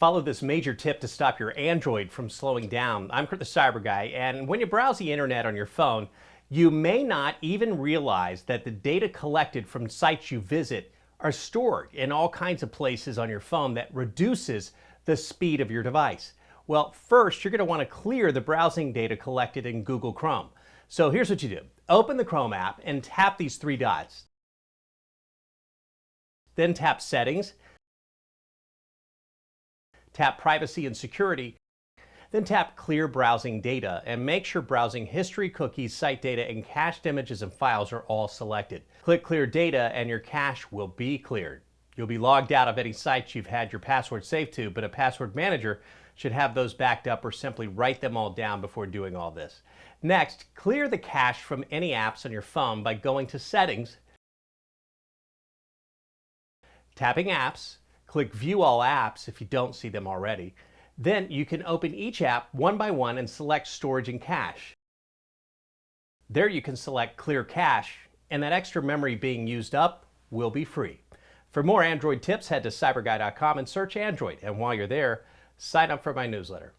Follow this major tip to stop your Android from slowing down. I'm the CyberGuy, and when you browse the internet on your phone, you may not even realize that the data collected from sites you visit are stored in all kinds of places on your phone that reduces the speed of your device. Well, first, you're going to want to clear the browsing data collected in Google Chrome. So here's what you do. Open the Chrome app and tap these three dots. Then tap Settings. Tap Privacy and Security. Then tap Clear Browsing Data and make sure browsing history, cookies, site data, and cached images and files are all selected. Click Clear Data and your cache will be cleared. You'll be logged out of any sites you've had your password saved to, but a password manager should have those backed up or simply write them all down before doing all this. Next, clear the cache from any apps on your phone by going to Settings, tapping Apps, click View All Apps if you don't see them already. Then you can open each app one by one and select Storage and Cache. There you can select Clear Cache, and that extra memory being used up will be free. For more Android tips, head to cyberguy.com and search Android. And while you're there, sign up for my newsletter.